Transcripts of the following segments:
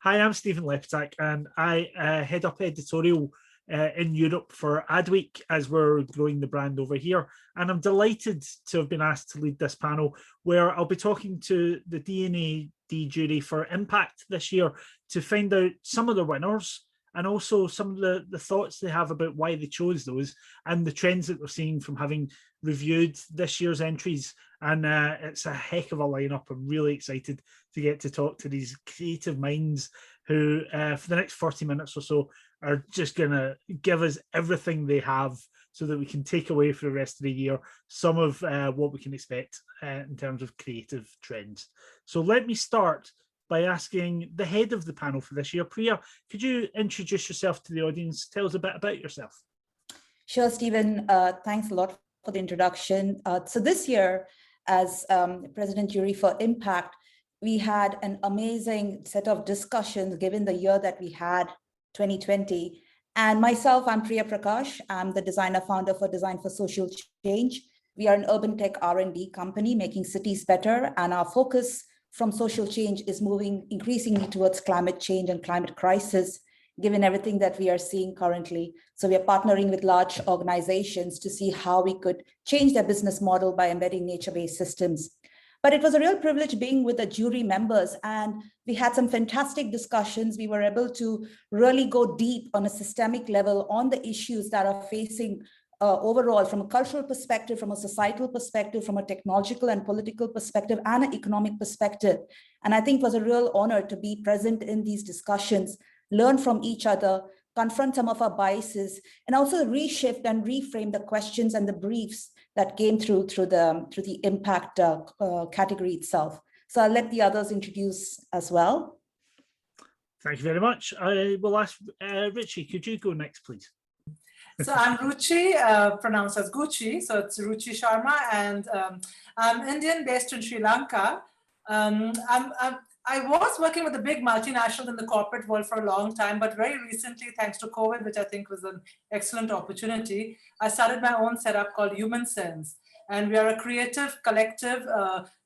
Hi, I'm Stephen Lepitak, and I head up editorial in Europe for Adweek as we're growing the brand over here. And I'm delighted to have been asked to lead this panel where I'll be talking to the D&AD jury for Impact this year to find out some of the winners and also some of the thoughts they have about why they chose those and the trends that we're seeing from having reviewed this year's entries. And it's a heck of a lineup. I'm really excited to get to talk to these creative minds who, for the next 40 minutes or so, are just going to give us everything they have so that we can take away for the rest of the year some of what we can expect in terms of creative trends. So let me start by asking the head of the panel for this year. Priya, could you introduce yourself to the audience? Tell us a bit about yourself. Sure, Stephen. Thanks a lot for the introduction. So this year, as President Jury for Impact, we had an amazing set of discussions given the year that we had, 2020. And myself, I'm Priya Prakash. I'm the designer founder for Design for Social Change. We are an urban tech R&D company making cities better. And our focus from social change is moving increasingly towards climate change and climate crisis, given everything that we are seeing currently. So we are partnering with large organizations to see how we could change their business model by embedding nature-based systems. But it was a real privilege being with the jury members, and we had some fantastic discussions. We were able to really go deep on a systemic level on the issues that are facing overall from a cultural perspective, from a societal perspective, from a technological and political perspective, and an economic perspective. And I think it was a real honor to be present in these discussions, learn from each other, confront some of our biases, and also reshift and reframe the questions and the briefs that came through the impact category itself. So I'll let the others introduce as well. Thank you very much. I will ask Richie, could you go next, please? So I'm Ruchi, pronounced as Gucci. So it's Ruchi Sharma, and I'm Indian based in Sri Lanka. I was working with a big multinational in the corporate world for a long time, but very recently, thanks to COVID, which I think was an excellent opportunity, I started my own setup called Human Sense. And we are a creative collective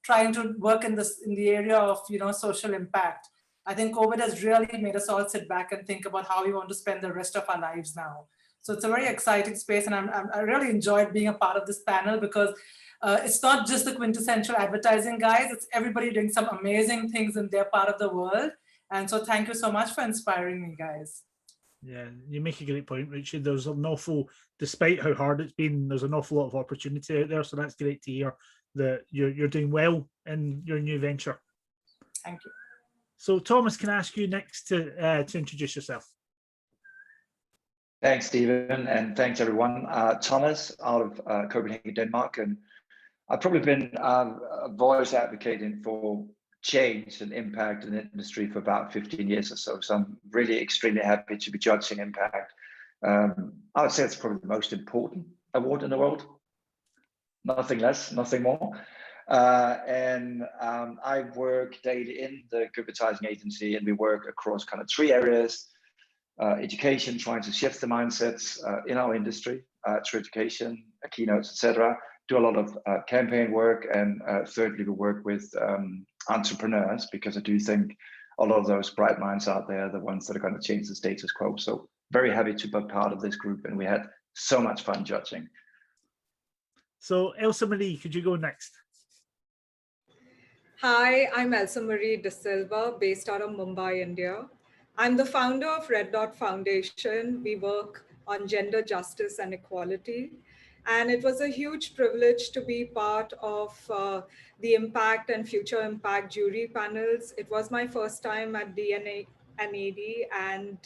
trying to work in the area of social impact. I think COVID has really made us all sit back and think about how we want to spend the rest of our lives now. So it's a very exciting space, and I really enjoyed being a part of this panel because it's not just the quintessential advertising guys, it's everybody doing some amazing things in their part of the world. And so thank you so much for inspiring me, guys. Yeah, you make a great point, Richard. There's an awful, despite how hard it's been, there's an awful lot of opportunity out there. So that's great to hear that you're doing well in your new venture. Thank you. So Thomas, can I ask you next to introduce yourself? Thanks, Stephen, and thanks everyone. Thomas out of Copenhagen, Denmark, and I've probably been a voice advocating for change and impact in the industry for about 15 years or so. So I'm really extremely happy to be judging impact. I would say it's probably the most important award in the world. Nothing less, nothing more. I work daily in the advertising agency, and we work across kind of three areas. Education, trying to shift the mindsets in our industry through education, keynotes, etc. Do a lot of campaign work, and thirdly, we work with entrepreneurs, because I do think a lot of those bright minds out there are the ones that are going to change the status quo. So very happy to be part of this group, and we had so much fun judging. So Elsa Marie, could you go next? Hi, I'm Elsa Marie De Silva, based out of Mumbai, India. I'm the founder of Red Dot Foundation. We work on gender justice and equality. And it was a huge privilege to be part of the Impact and Future Impact jury panels. It was my first time at D&AD, and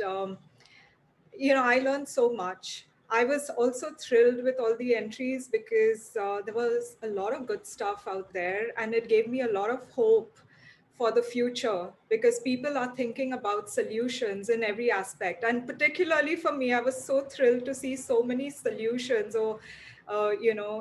I learned so much. I was also thrilled with all the entries because there was a lot of good stuff out there, and it gave me a lot of hope for the future, because people are thinking about solutions in every aspect. And particularly for me, I was so thrilled to see so many solutions or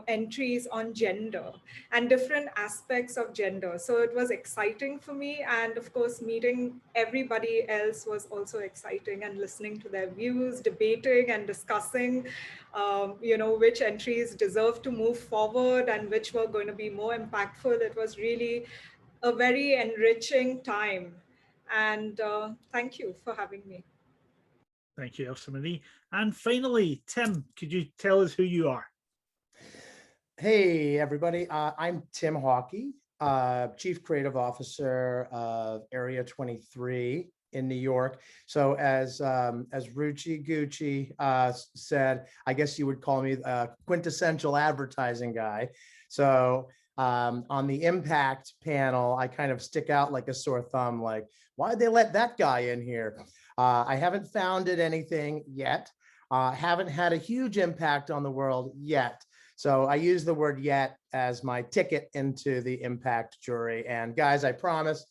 entries on gender and different aspects of gender. So it was exciting for me. And of course, meeting everybody else was also exciting, and listening to their views, debating and discussing, which entries deserve to move forward and which were going to be more impactful. It was really a very enriching time. And thank you for having me. Thank you, Elsa Marie. And finally, Tim, could you tell us who you are? Hey, everybody. I'm Tim Hawkey, Chief Creative Officer of Area 23 in New York. So as Ruchi Gucci said, I guess you would call me a quintessential advertising guy. So on the impact panel, I kind of stick out like a sore thumb, like, why'd they let that guy in here? I haven't founded anything yet. Haven't had a huge impact on the world yet. So I use the word yet as my ticket into the impact jury. And guys, I promise,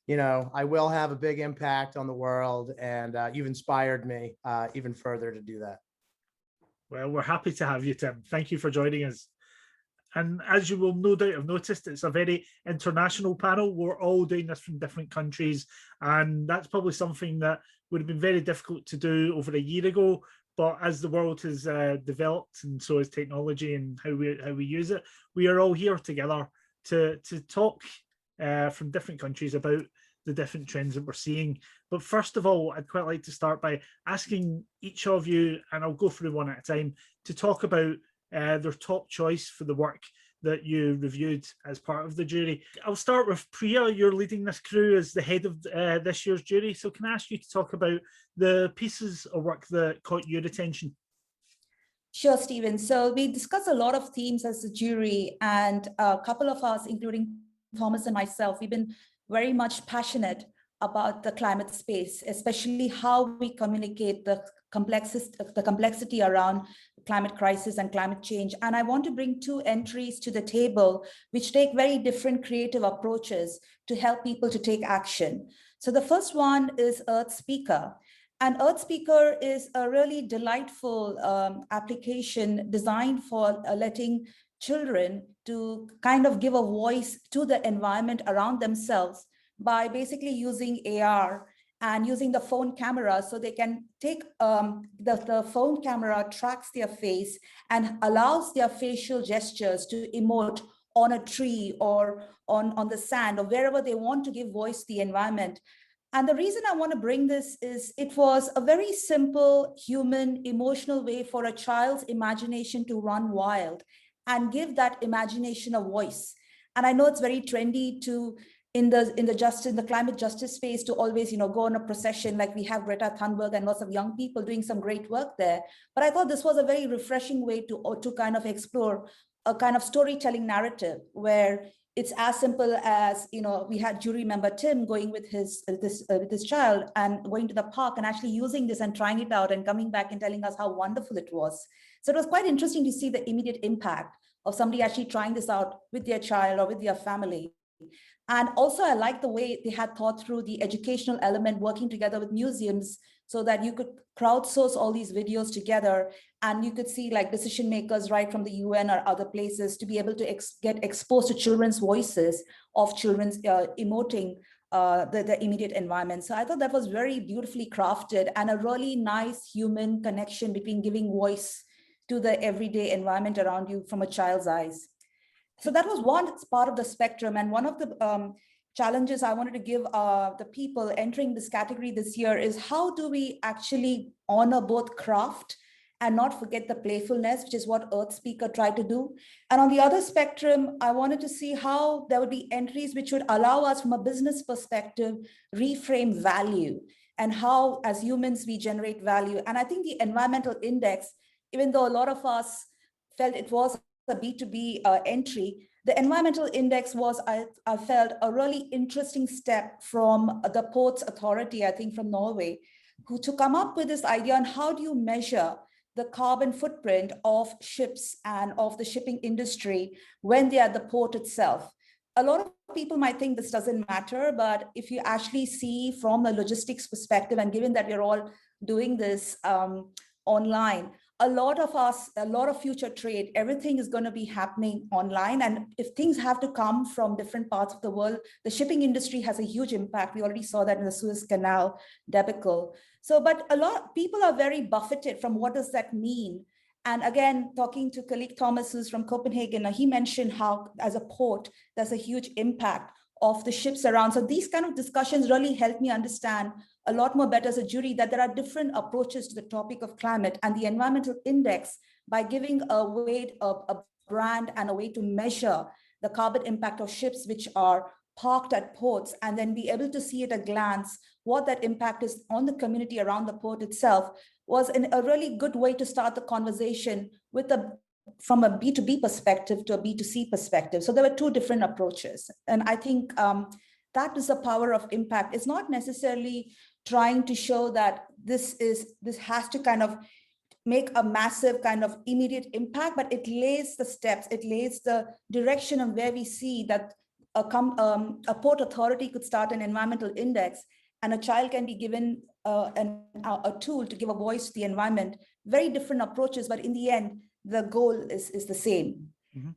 you know, I will have a big impact on the world, and you've inspired me even further to do that. Well, we're happy to have you, Tim. Thank you for joining us. And as you will no doubt have noticed, it's a very international panel. We're all doing this from different countries, and that's probably something that would have been very difficult to do over a year ago. But as the world has developed, and so has technology and how we use it, we are all here together to talk from different countries about the different trends that we're seeing. But first of all, I'd quite like to start by asking each of you, and I'll go through one at a time, to talk about their top choice for the work that you reviewed as part of the jury. I'll start with Priya. You're leading this crew as the head of this year's jury. So can I ask you to talk about the pieces of work that caught your attention? Sure, Stephen. So we discussed a lot of themes as a jury, and a couple of us, including Thomas and myself, we've been very much passionate about the climate space, especially how we communicate the complexity around climate crisis and climate change. And I want to bring two entries to the table, which take very different creative approaches to help people to take action. So the first one is Earth Speaker. And Earth Speaker is a really delightful application designed for letting children to kind of give a voice to the environment around themselves by basically using AR and using the phone camera, so they can take the phone camera tracks their face and allows their facial gestures to emote on a tree or on the sand or wherever they want to give voice to the environment. And the reason I want to bring this is it was a very simple, human, emotional way for a child's imagination to run wild and give that imagination a voice. And I know it's very trendy to in the climate justice space to always, go on a procession, like we have Greta Thunberg and lots of young people doing some great work there. But I thought this was a very refreshing way to kind of explore a kind of storytelling narrative where it's as simple as, we had jury member Tim going with his child and going to the park and actually using this and trying it out and coming back and telling us how wonderful it was. So it was quite interesting to see the immediate impact of somebody actually trying this out with their child or with their family. And also, I like the way they had thought through the educational element, working together with museums so that you could crowdsource all these videos together and you could see like decision makers right from the UN or other places to be able to get exposed to children's voices of children's emoting the immediate environment. So I thought that was very beautifully crafted and a really nice human connection between giving voice to the everyday environment around you from a child's eyes. So that was one part of the spectrum. And one of the challenges I wanted to give the people entering this category this year is how do we actually honor both craft and not forget the playfulness, which is what Earth Speaker tried to do. And on the other spectrum, I wanted to see how there would be entries which would allow us from a business perspective, reframe value and how as humans we generate value. And I think the environmental index, even though a lot of us felt it was a B2B entry, the environmental index was, I felt, a really interesting step from the Ports Authority, I think from Norway, to come up with this idea on how do you measure the carbon footprint of ships and of the shipping industry when they are at the port itself. A lot of people might think this doesn't matter, but if you actually see from a logistics perspective, and given that we're all doing this online, a lot of future trade, everything is going to be happening online. And if things have to come from different parts of the world, the shipping industry has a huge impact. We already saw that in the Suez Canal debacle. So, but a lot of people are very buffeted from what does that mean? And again, talking to colleague Thomas, who's from Copenhagen, he mentioned how as a port, there's a huge impact of the ships around. So these kind of discussions really help me understand a lot more better as a jury that there are different approaches to the topic of climate, and the environmental index, by giving a weight of a brand and a way to measure the carbon impact of ships which are parked at ports, and then be able to see at a glance what that impact is on the community around the port itself, was a really good way to start the conversation with from a B2B perspective to a B2C perspective. So there were two different approaches. And I think that is the power of impact. It's not necessarily trying to show that this has to kind of make a massive kind of immediate impact, but it lays the steps, it lays the direction of where we see that a port authority could start an environmental index, and a child can be given a tool to give a voice to the environment. Very different approaches, but in the end, the goal is the same. Mm-hmm.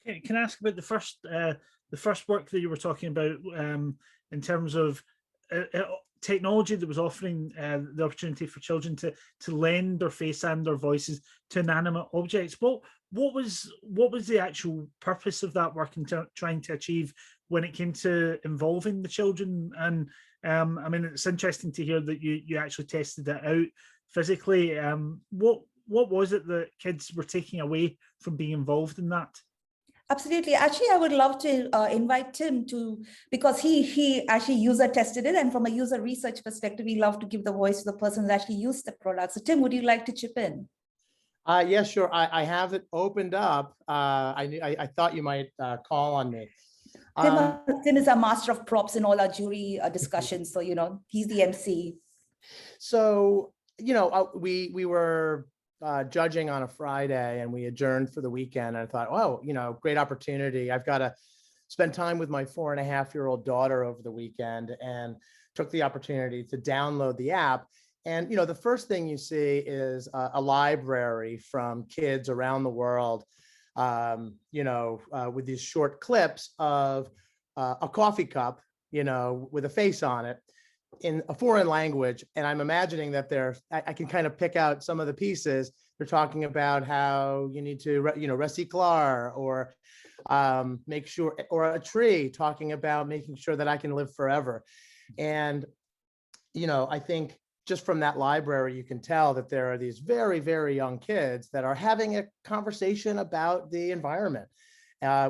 Okay, can I ask about the first work that you were talking about in terms of technology that was offering the opportunity for children to lend their face and their voices to inanimate objects? What was the actual purpose of that work in trying to achieve when it came to involving the children? And I mean, it's interesting to hear that you actually tested it out physically. What was it that kids were taking away from being involved in that? Absolutely. Actually, I would love to invite Tim to, because he actually user tested it, and from a user research perspective, we love to give the voice to the person that actually used the product. So Tim, would you like to chip in? Yeah, sure. I have it opened up. I thought you might call on me. Tim is a master of props in all our jury discussions. So, he's the MC. So, we were judging on a Friday, and we adjourned for the weekend. And I thought, oh, great opportunity. I've got to spend time with my 4.5-year-old daughter over the weekend, and took the opportunity to download the app. And, the first thing you see is a library from kids around the world, with these short clips of a coffee cup, with a face on it in a foreign language. And I'm imagining that I can kind of pick out some of the pieces. They're talking about how you need to, reciclar, or make sure, or a tree talking about making sure that I can live forever. And, I think just from that library, you can tell that there are these very, very young kids that are having a conversation about the environment,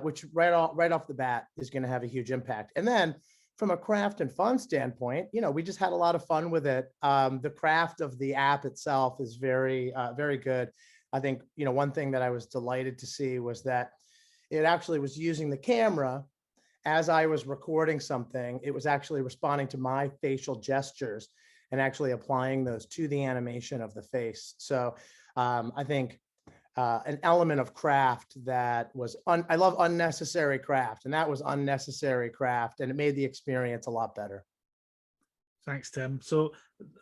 which right off the bat is going to have a huge impact. And then from a craft and fun standpoint, we just had a lot of fun with it. The craft of the app itself is very, very good. I think, one thing that I was delighted to see was that it actually was using the camera as I was recording something. It was actually responding to my facial gestures and actually applying those to the animation of the face. So I think an element of craft that was, I love unnecessary craft, and that was unnecessary craft, and it made the experience a lot better. Thanks, Tim. So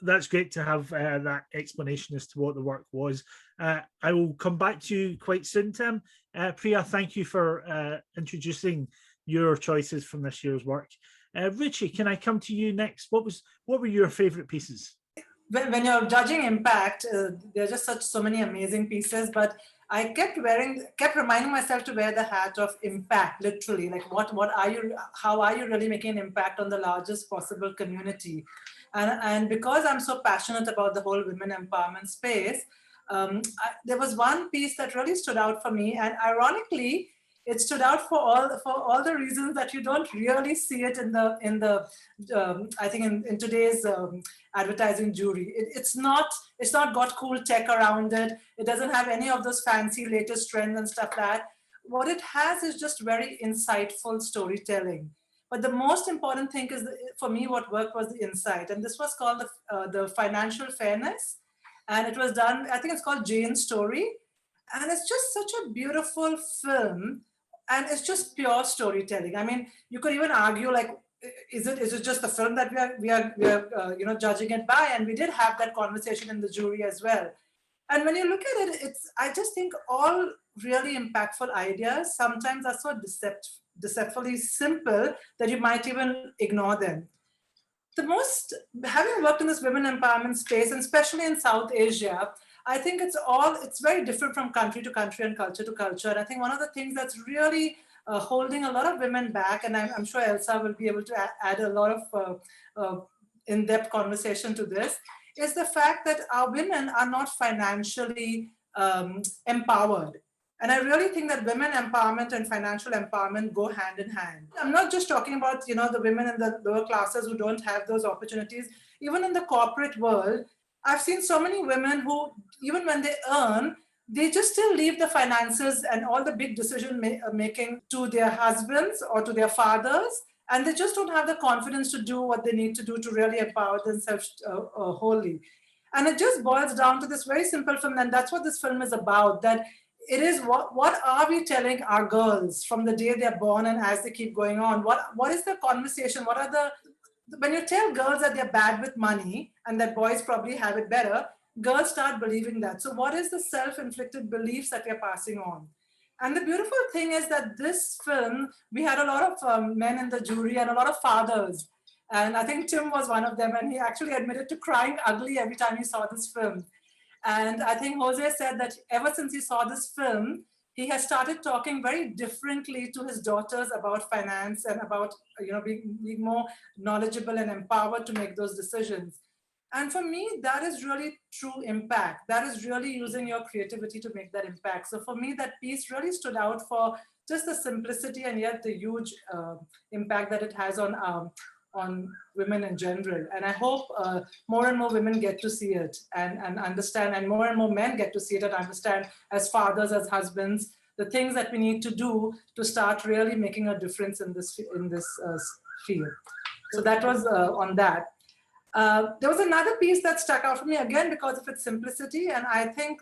that's great to have that explanation as to what the work was. I will come back to you quite soon, Tim. Priya, thank you for introducing your choices from this year's work. Ruchi, can I come to you next? What were your favorite pieces? When you're judging impact, there are just so many amazing pieces, but I kept reminding myself to wear the hat of impact, literally. Like, how are you really making an impact on the largest possible community? And because I'm so passionate about the whole women empowerment space, there was one piece that really stood out for me, and ironically, it stood out for all the reasons that you don't really see it in the I think in today's advertising jury. It's not got cool tech around it. It doesn't have any of those fancy latest trends and stuff like that. What it has is just very insightful storytelling. But the most important thing is, for me, what worked was the insight. And this was called the financial fairness. And it was done, I think it's called Jane's Story. And it's just such a beautiful film. And it's just pure storytelling. I mean, you could even argue, like, is it just the film that we are judging it by? And we did have that conversation in the jury as well. And when you look at it, I just think all really impactful ideas sometimes are so deceptively simple that you might even ignore them. Having worked in this women empowerment space, and especially in South Asia, I think it's very different from country to country and culture to culture. And I think one of the things that's really holding a lot of women back, and I'm sure Elsa will be able to add a lot of in-depth conversation to this, is the fact that our women are not financially empowered. And I really think that women empowerment and financial empowerment go hand in hand. I'm not just talking about, you know, the women in the lower classes who don't have those opportunities. Even in the corporate world, I've seen so many women who, even when they earn, they just still leave the finances and all the big decision making to their husbands or to their fathers. And they just don't have the confidence to do what they need to do to really empower themselves wholly. And it just boils down to this very simple film, and that's what this film is about, that it is what are we telling our girls from the day they're born and as they keep going on? What is the conversation? What are when you tell girls that they're bad with money and that boys probably have it better, girls start believing that. So what is the self-inflicted beliefs that we're passing on? And the beautiful thing is that this film, we had a lot of men in the jury and a lot of fathers. And I think Tim was one of them, and he actually admitted to crying ugly every time he saw this film. And I think Jose said that ever since he saw this film, he has started talking very differently to his daughters about finance and about, you know, being more knowledgeable and empowered to make those decisions. And for me, that is really true impact. That is really using your creativity to make that impact. So for me, that piece really stood out for just the simplicity and yet the huge impact that it has on women in general. And I hope more and more women get to see it and understand, and more men get to see it and understand, as fathers, as husbands, the things that we need to do to start really making a difference in this field. So that was on that. There was another piece that stuck out for me, again because of its simplicity, and I think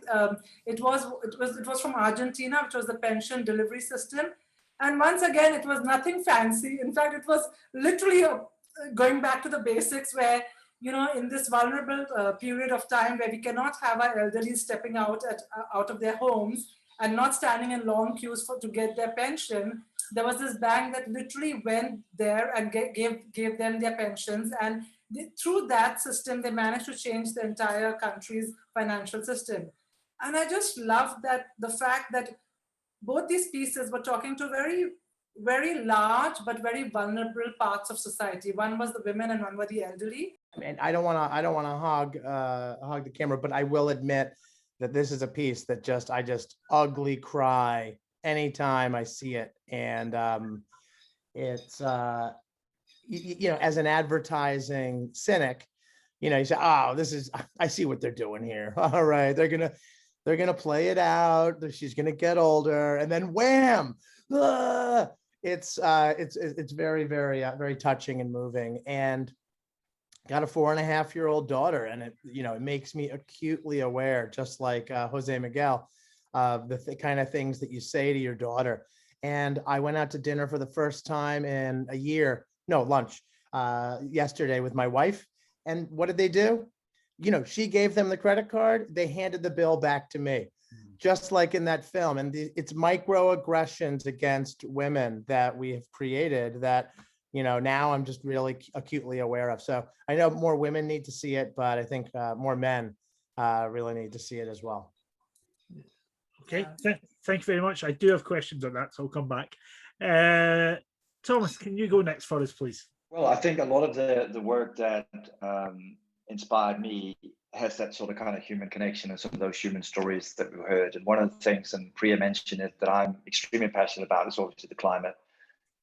it was from Argentina, which was the pension delivery system. And once again, it was nothing fancy. In fact, it was literally going back to the basics, where, you know, in this vulnerable period of time where we cannot have our elderly stepping out of their homes and not standing in long queues to get their pension, there was this bank that literally went there and gave them their pensions. And through that system, they managed to change the entire country's financial system. And I just love that, the fact that both these pieces were talking to very, very large but very vulnerable parts of society. One was the women and one were the elderly. And I don't want to hog the camera, but I will admit that this is a piece that I just ugly cry anytime I see it. And it's you know, as an advertising cynic, you know, you say, oh, I see what they're doing here. All right, they're gonna play it out. She's gonna get older, and then wham! It's very, very, very touching and moving. And got a 4.5-year-old daughter, and it makes me acutely aware, just like Jose Miguel, of the kind of things that you say to your daughter. And I went out to dinner for the first time in a year, lunch, yesterday with my wife. And what did they do? You know, she gave them the credit card. They handed the bill back to me, just like in that film. And it's microaggressions against women that we have created that, you know, now I'm just really acutely aware of. So I know more women need to see it, but I think more men really need to see it as well. Okay, thank you very much. I do have questions on that, so I'll come back. Thomas, can you go next for us, please? Well, I think a lot of the work that inspired me has that sort of kind of human connection and some of those human stories that we've heard. And one of the things, and Priya mentioned it, that I'm extremely passionate about is obviously the climate.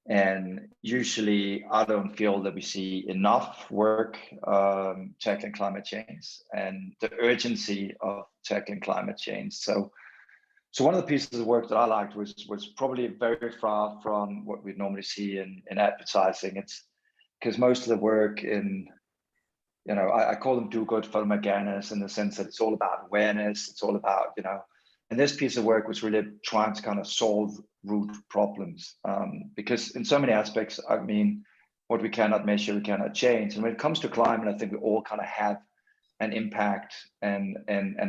And usually I don't feel that we see enough work tackling climate change and the urgency of tackling climate change. So one of the pieces of work that I liked was probably very far from what we'd normally see in advertising. It's because most of the work in, you know, I call them do-good fatamorganas, in the sense that it's all about awareness. It's all about, you know, and this piece of work was really trying to kind of solve root problems, because in so many aspects, I mean, what we cannot measure, we cannot change. And when it comes to climate, I think we all kind of have an impact, and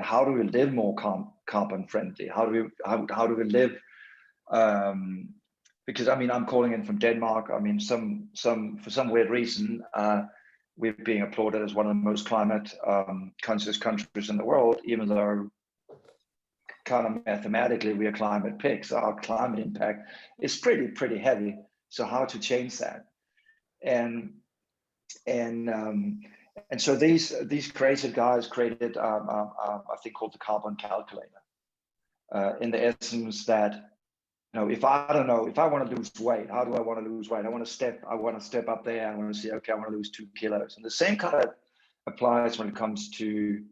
how do we live more carbon friendly? How do we live? Because I mean, I'm calling in from Denmark. I mean, for some weird reason, we're being applauded as one of the most climate conscious countries in the world, even though kind of mathematically we are climate pigs. Our climate impact is pretty heavy. So how to change that? And so these creative guys created a thing called the carbon calculator. In the essence that, if I want to lose weight, how do I want to lose weight? I want to step up there. I want to say, okay, I want to lose 2 kilos. And the same kind of applies when it comes to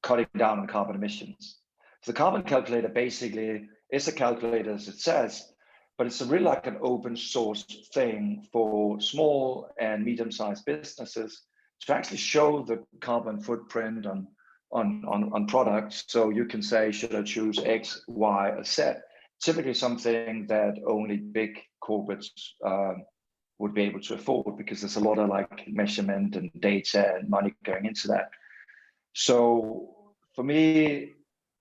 cutting down on carbon emissions. So the carbon calculator basically is a calculator, as it says, but it's really like an open source thing for small and medium-sized businesses to actually show the carbon footprint on products. So you can say, should I choose X, Y, or Z? Typically something that only big corporates would be able to afford, because there's a lot of like measurement and data and money going into that. So for me,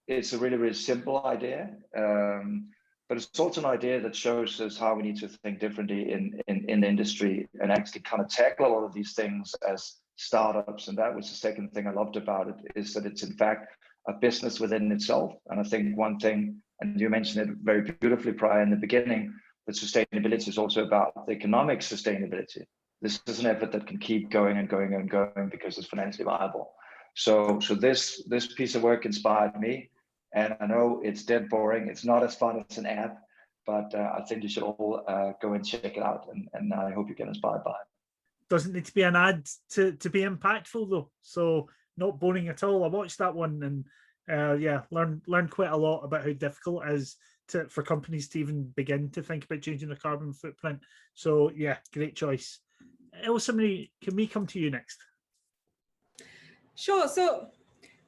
it's a really simple idea, but it's also an idea that shows us how we need to think differently in the industry and actually kind of tackle a lot of these things as startups. And that was the second thing I loved about it, is that it's in fact a business within itself. And I think one thing, and you mentioned it very beautifully prior in the beginning, that sustainability is also about the economic sustainability. This is an effort that can keep going and going and going because it's financially viable. So this piece of work inspired me, and I know it's dead boring. It's not as fun as an app, but I think you should all go and check it out, and I hope you get inspired by it. Doesn't need to be an ad to be impactful though, so not boring at all. I watched that one and yeah, learned quite a lot about how difficult it is for companies to even begin to think about changing their carbon footprint. So yeah, great choice. Elsa Marie, can we come to you next? Sure. So,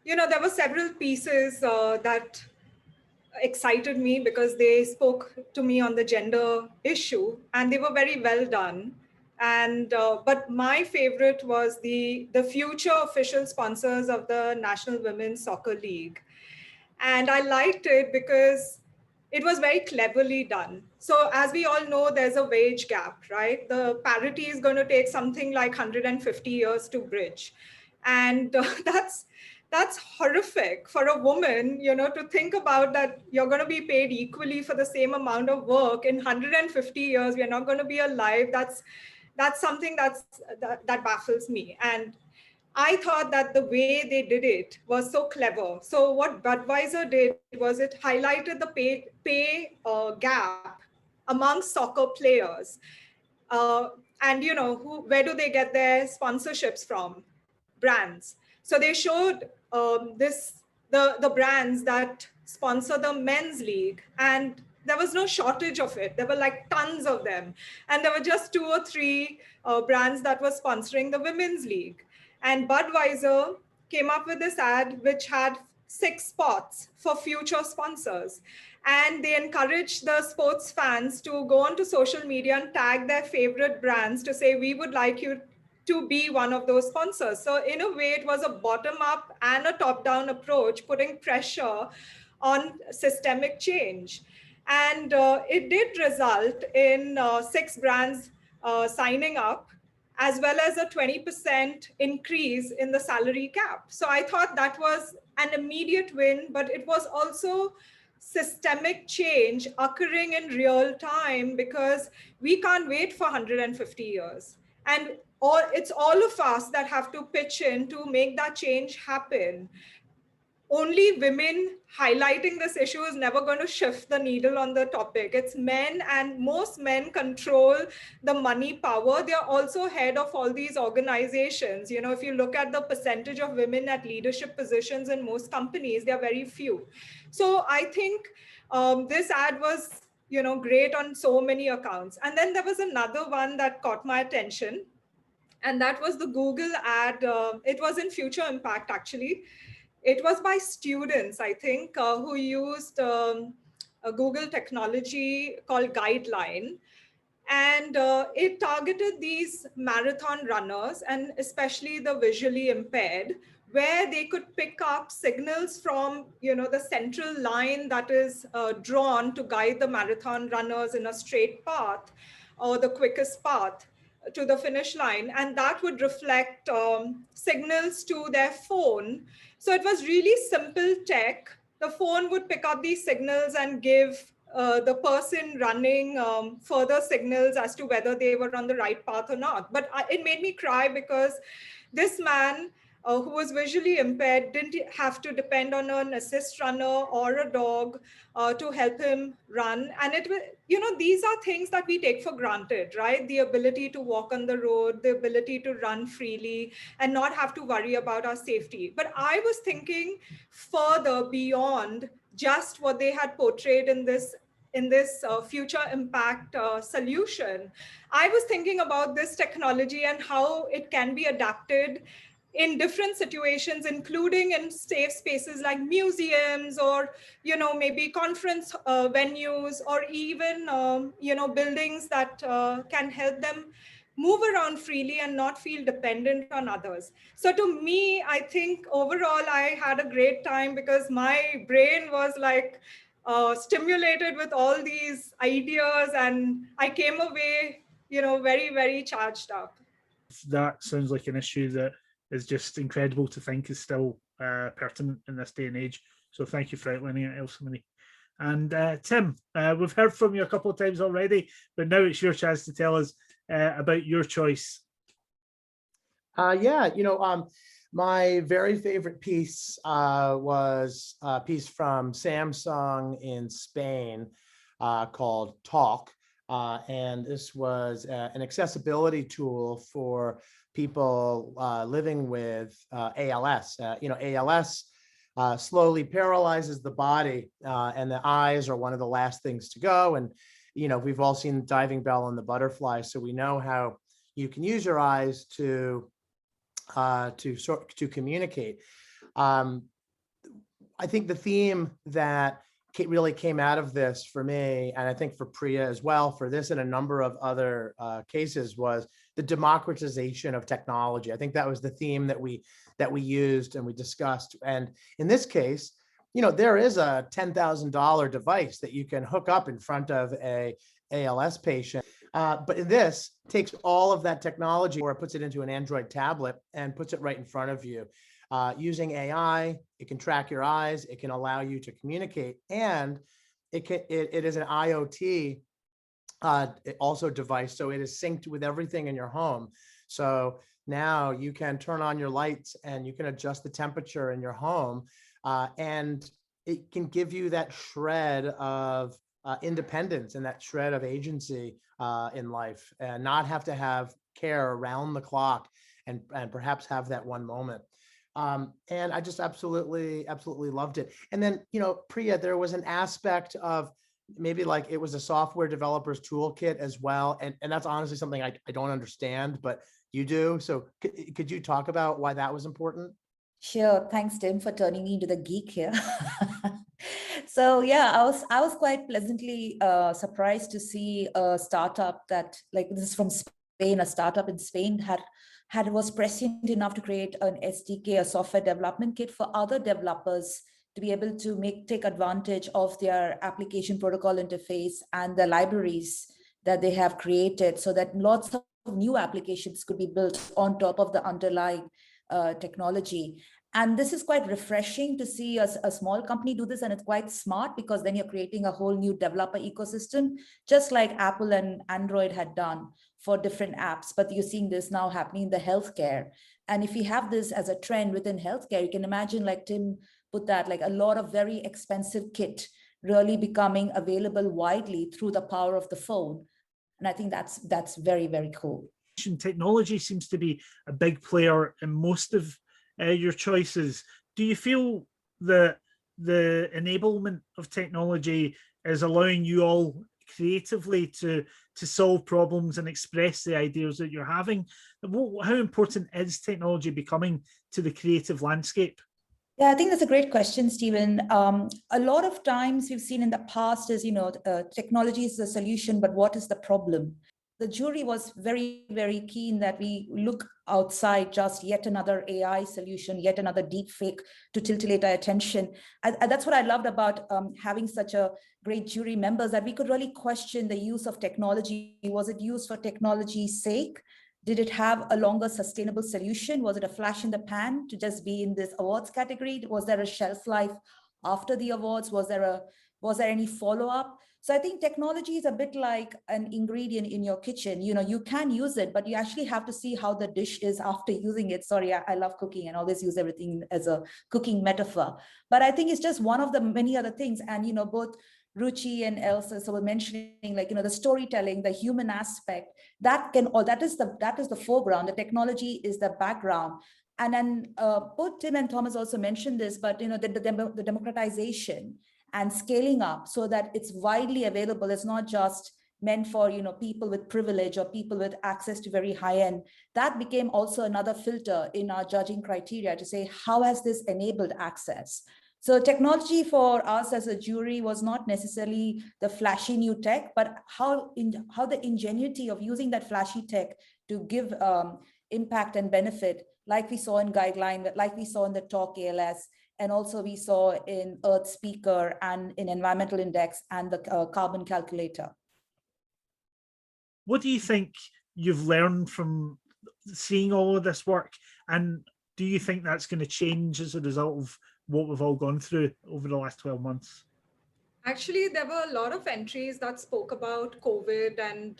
there were several pieces that excited me because they spoke to me on the gender issue, and they were very well done. And but my favorite was the future official sponsors of the National Women's Soccer League. And I liked it because it was very cleverly done. So as we all know, there's a wage gap, right? The parity is going to take something like 150 years to bridge. And that's horrific for a woman, to think about that you're going to be paid equally for the same amount of work in 150 years. We're not going to be alive. That's something that baffles me. And I thought that the way they did it was so clever. So what Budweiser did was it highlighted the pay gap amongst soccer players. And where do they get their sponsorships from? Brands. So they showed the brands that sponsor the men's league, and there was no shortage of it. There were like tons of them, and there were just 2 or 3 brands that were sponsoring the women's league. And Budweiser came up with this ad which had 6 spots for future sponsors. And they encouraged the sports fans to go onto social media and tag their favorite brands to say, we would like you to be one of those sponsors. So in a way, it was a bottom-up and a top-down approach, putting pressure on systemic change. And it did result in 6 brands signing up, as well as a 20% increase in the salary cap. So I thought that was an immediate win, but it was also systemic change occurring in real time, because we can't wait for 150 years. And it's all of us that have to pitch in to make that change happen. Only women highlighting this issue is never going to shift the needle on the topic. It's men, and most men control the money power. They're also head of all these organizations. If you look at the percentage of women at leadership positions in most companies, they're very few. So I think this ad was, great on so many accounts. And then there was another one that caught my attention, and that was the Google ad. It was in Future Impact, actually. It was by students, I think, who used a Google technology called Guideline. And it targeted these marathon runners, and especially the visually impaired, where they could pick up signals from the central line that is drawn to guide the marathon runners in a straight path, or the quickest path to the finish line. And that would reflect signals to their phone. So it was really simple tech, the phone would pick up these signals and give the person running further signals as to whether they were on the right path or not. But it made me cry because this man who was visually impaired didn't have to depend on an assist runner or a dog to help him run. And it will, you know, these are things that we take for granted, right? The ability to walk on the road, the ability to run freely and not have to worry about our safety. But I was thinking further beyond just what they had portrayed in this future impact solution. I was thinking about this technology and how it can be adapted in different situations, including in safe spaces like museums or, you know, maybe conference venues, or even, you know, buildings that can help them move around freely and not feel dependent on others. So to me, I think overall I had a great time because my brain was like stimulated with all these ideas, and I came away, you know, very, very charged up. That sounds like an issue that is just incredible to think is still pertinent in this day and age. So thank you for outlining it, Elsa-Marie. And Tim, we've heard from you a couple of times already, but now it's your chance to tell us about your choice. Yeah, you know, my very favorite piece was a piece from Samsung in Spain called Tallk. And this was an accessibility tool for people living with ALS. You know, ALS slowly paralyzes the body, and the eyes are one of the last things to go. And, you know, we've all seen Diving Bell and the Butterfly, so we know how you can use your eyes to communicate. I think the theme that really came out of this for me, and I think for Priya as well, for this and a number of other cases, was the democratization of technology. I think that was the theme that we used and we discussed. And in this case, you know, there is a $10,000 device that you can hook up in front of a ALS patient. But in this, takes all of that technology, or it puts it into an Android tablet and puts it right in front of you. Using AI, it can track your eyes, it can allow you to communicate, and it is an IoT also device, so it is synced with everything in your home. So now you can turn on your lights and you can adjust the temperature in your home, and it can give you that shred of independence and that shred of agency in life, and not have to have care around the clock, and perhaps have that one moment. And I just absolutely loved it. And then, you know, Priya, there was an aspect of maybe like it was a software developer's toolkit as well. And that's honestly something I don't understand, but you do. So could you talk about why that was important? Sure. Thanks, Tim, for turning me into the geek here. So yeah, I was quite pleasantly surprised to see a startup that, like, this is from Spain, a startup in Spain was prescient enough to create an SDK, a software development kit for other developers to be able to take advantage of their application protocol interface and the libraries that they have created, so that lots of new applications could be built on top of the underlying technology. And this is quite refreshing to see a small company do this, and it's quite smart, because then you're creating a whole new developer ecosystem, just like Apple and Android had done for different apps. But you're seeing this now happening in the healthcare. And if we have this as a trend within healthcare, you can imagine, like Tim put that, like a lot of very expensive kit really becoming available widely through the power of the phone. And I think that's very, very cool. Technology seems to be a big player in most of your choices. Do you feel that the enablement of technology is allowing you all creatively to solve problems and express the ideas that you're having? How important is technology becoming to the creative landscape? Yeah, I think that's a great question, Stephen. A lot of times we've seen in the past is, you know, technology is the solution, but what is the problem? The jury was very, very keen that we look outside just yet another AI solution, yet another deep fake to titillate our attention. That's what I loved about having such a great jury members, that we could really question the use of technology. Was it used for technology's sake? Did it have a longer sustainable solution? Was it a flash in the pan to just be in this awards category? Was there a shelf life after the awards? Was there any follow-up? So I think technology is a bit like an ingredient in your kitchen. You can use it, but you actually have to see how the dish is after using it. Sorry, I love cooking and always use everything as a cooking metaphor. But I think it's just one of the many other things. And, both Ruchi and Elsa were mentioning, the storytelling, the human aspect, that is the foreground. The technology is the background. And then both Tim and Thomas also mentioned this, but the democratization and scaling up so that it's widely available. It's not just meant for people with privilege or people with access to very high end. That became also another filter in our judging criteria to say, how has this enabled access? So technology for us as a jury was not necessarily the flashy new tech, but how the ingenuity of using that flashy tech to give impact and benefit, like we saw in Guideline, like we saw in the Tallk ALS, and also we saw in Earth Speaker and in Environmental Index and the Carbon Calculator. What do you think you've learned from seeing all of this work? And do you think that's going to change as a result of what we've all gone through over the last 12 months? Actually, there were a lot of entries that spoke about COVID and,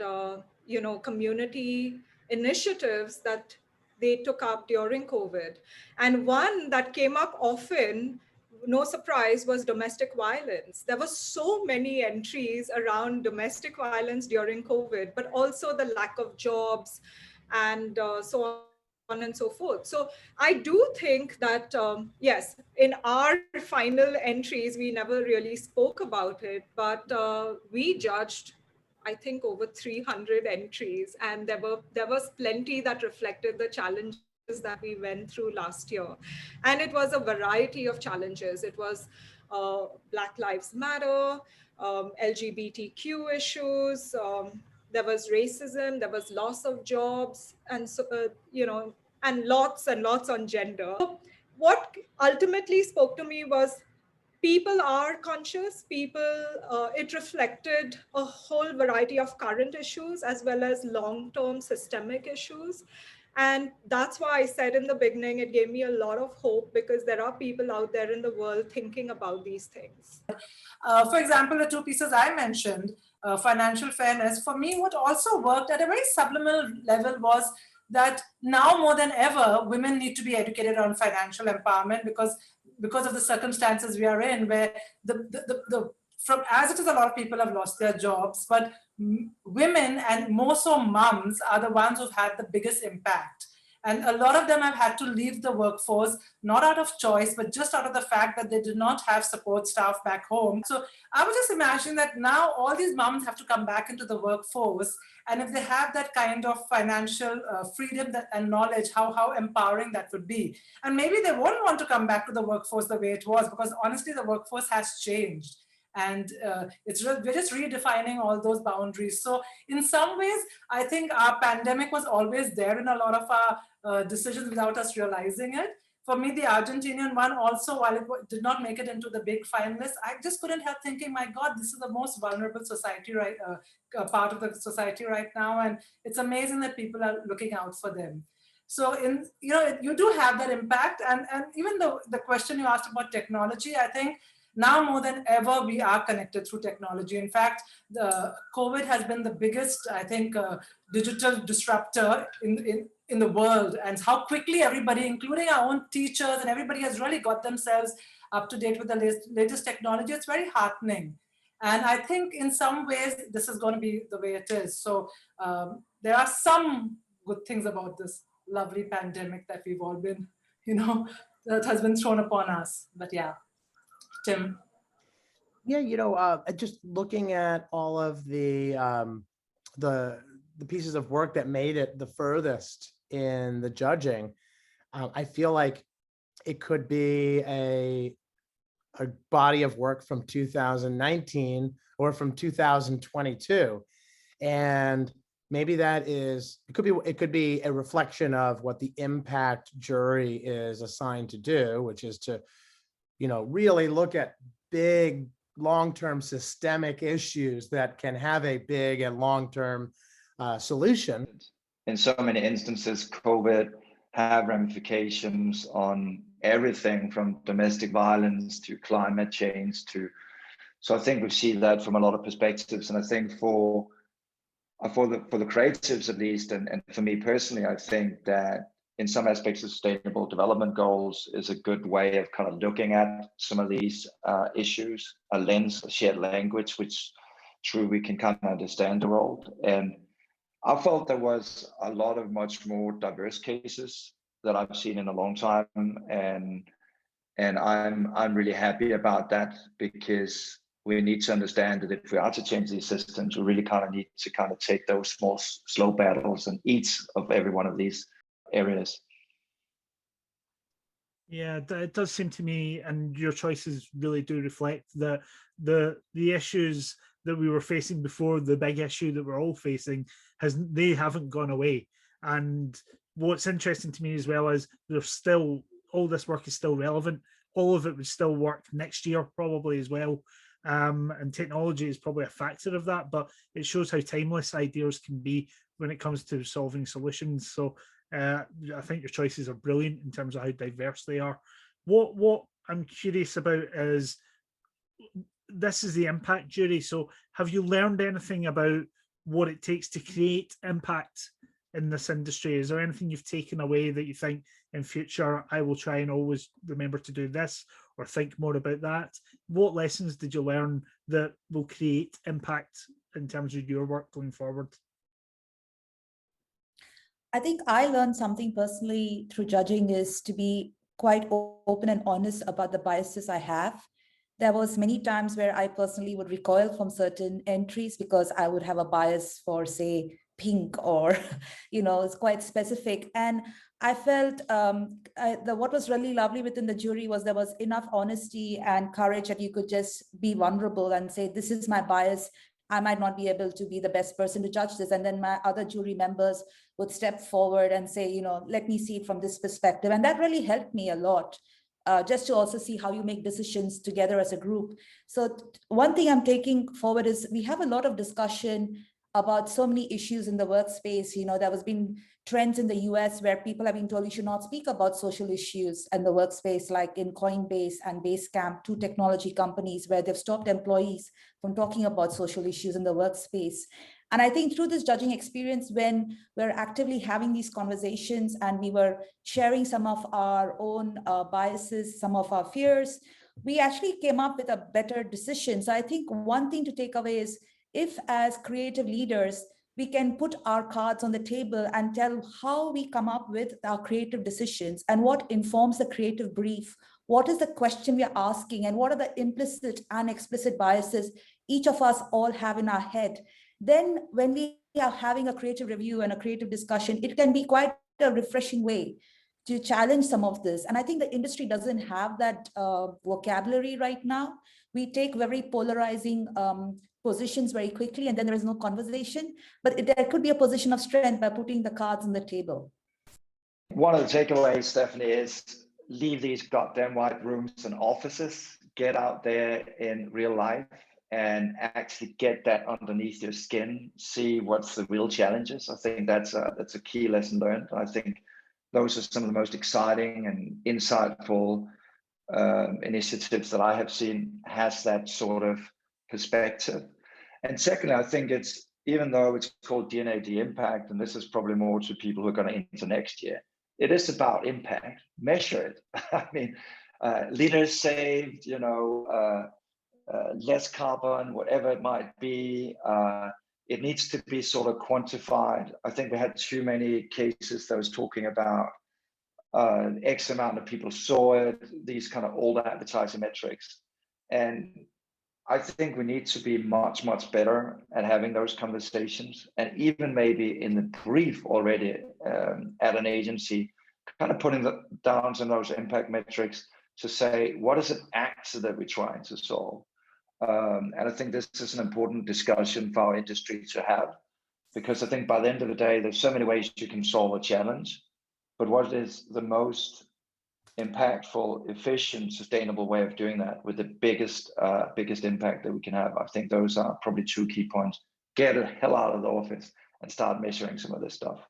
community initiatives that they took up during COVID. And one that came up often, no surprise, was domestic violence. There were so many entries around domestic violence during COVID, but also the lack of jobs and so on and so forth. So I do think that, yes, in our final entries, we never really spoke about it, but we judged, I think, over 300 entries, and there was plenty that reflected the challenges that we went through last year. And it was a variety of challenges. It was Black Lives Matter, LGBTQ issues, there was racism, there was loss of jobs, and so, and lots on gender. What ultimately spoke to me was people are conscious, it reflected a whole variety of current issues as well as long-term systemic issues. And that's why I said in the beginning, it gave me a lot of hope because there are people out there in the world thinking about these things. For example, the two pieces I mentioned, financial fairness, for me, what also worked at a very subliminal level was that now more than ever, women need to be educated on financial empowerment because of the circumstances we are in, where from as it is, a lot of people have lost their jobs, but women and more so moms are the ones who've had the biggest impact. And a lot of them have had to leave the workforce, not out of choice, but just out of the fact that they did not have support staff back home. So I was just imagining that now all these moms have to come back into the workforce. And if they have that kind of financial freedom and knowledge, how empowering that would be. And maybe they won't want to come back to the workforce the way it was, because honestly, the workforce has changed. And we're just redefining all those boundaries. So in some ways, I think our pandemic was always there in a lot of our decisions without us realizing it. For me, the Argentinian one also, while it did not make it into the big finalists, I just couldn't help thinking, my God, this is the most vulnerable society, right? Part of the society right now. And it's amazing that people are looking out for them. So you do have that impact. And even the question you asked about technology, I think, now more than ever, we are connected through technology. In fact, the COVID has been the biggest, I think, digital disruptor in the world, and how quickly everybody, including our own teachers and everybody, has really got themselves up to date with the latest technology. It's very heartening. And I think in some ways, this is going to be the way it is. So there are some good things about this lovely pandemic that we've all been, that has been thrown upon us. But yeah. Tim. Yeah, just looking at all of the pieces of work that made it the furthest in the judging, I feel like it could be a body of work from 2019 or from 2022, and maybe it could be a reflection of what the impact jury is assigned to do, which is to really look at big long-term systemic issues that can have a big and long-term solution. In so many instances, COVID have ramifications on everything from domestic violence to climate change to, so I think we see that from a lot of perspectives. And I think for the creatives at least, and for me personally, I think that in some aspects of sustainable development goals is a good way of kind of looking at some of these issues, a lens, a shared language, which true we can kind of understand the world. And I felt there was a lot of much more diverse cases that I've seen in a long time, and I'm really happy about that, because we need to understand that if we are to change these systems, we really kind of need to kind of take those small, slow battles in each of every one of these areas. Yeah, it does seem to me, and your choices really do reflect the issues that we were facing before. The big issue that we're all facing they haven't gone away. And what's interesting to me as well is there's still, all this work is still relevant. All of it would still work next year probably as well. And technology is probably a factor of that, but it shows how timeless ideas can be when it comes to solving solutions. So I think your choices are brilliant in terms of how diverse they are. What I'm curious about is, this is the impact jury. So have you learned anything about what it takes to create impact in this industry? Is there anything you've taken away that you think in future, I will try and always remember to do this or think more about that? What lessons did you learn that will create impact in terms of your work going forward? I think I learned something personally through judging is to be quite open and honest about the biases I have. There was many times where I personally would recoil from certain entries because I would have a bias for, say, pink or, it's quite specific. And I felt what was really lovely within the jury was there was enough honesty and courage that you could just be vulnerable and say, this is my bias. I might not be able to be the best person to judge this. And then my other jury members would step forward and say, let me see it from this perspective. And that really helped me a lot, just to also see how you make decisions together as a group. So one thing I'm taking forward is we have a lot of discussion about so many issues in the workspace. There has been trends in the US where people have been told you should not speak about social issues in the workspace, like in Coinbase and Basecamp, two technology companies where they've stopped employees from talking about social issues in the workspace. And I think through this judging experience, when we're actively having these conversations and we were sharing some of our own biases, some of our fears, we actually came up with a better decision. So I think one thing to take away is, if as creative leaders, we can put our cards on the table and tell how we come up with our creative decisions and what informs the creative brief, what is the question we are asking, and what are the implicit and explicit biases each of us all have in our head. Then when we are having a creative review and a creative discussion, it can be quite a refreshing way to challenge some of this. And I think the industry doesn't have that vocabulary right now. We take very polarizing positions very quickly, and then there is no conversation. But there could be a position of strength by putting the cards on the table. One of the takeaways, Stephanie, is leave these goddamn white rooms and offices, get out there in real life and actually get that underneath your skin, see what's the real challenges. I think that's a key lesson learned. I think those are some of the most exciting and insightful initiatives that I have seen, has that sort of perspective. And secondly, I think it's, even though it's called D&AD Impact, and this is probably more to people who are going to enter next year, it is about impact. Measure it. I mean, liters saved, less carbon, whatever it might be. It needs to be sort of quantified. I think we had too many cases that was talking about X amount of people saw it, these kind of old advertising metrics. And I think we need to be much, much better at having those conversations, and even maybe in the brief already at an agency, kind of putting down some of those impact metrics to say, what is it actually that we're trying to solve? And I think this is an important discussion for our industry to have, because I think by the end of the day, there's so many ways you can solve a challenge, but what is the most impactful, efficient, sustainable way of doing that with the biggest impact that we can have? I think those are probably two key points. Get the hell out of the office and start measuring some of this stuff.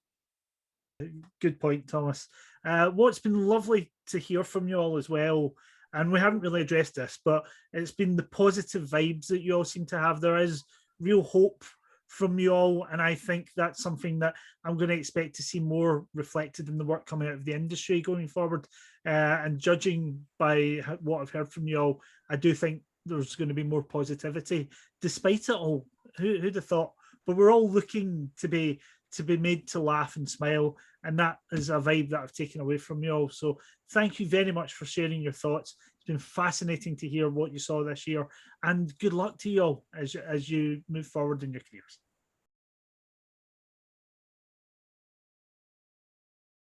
Good point, Thomas. What's been lovely to hear from you all as well, and we haven't really addressed this, but it's been the positive vibes that you all seem to have. There is real hope from you all, and I think that's something that I'm going to expect to see more reflected in the work coming out of the industry going forward. And judging by what I've heard from you all, I do think there's going to be more positivity despite it all. Who'd have thought? But we're all looking to be made to laugh and smile, and that is a vibe that I've taken away from you all. So thank you very much for sharing your thoughts. It's been fascinating to hear what you saw this year, and good luck to you all as you move forward in your careers.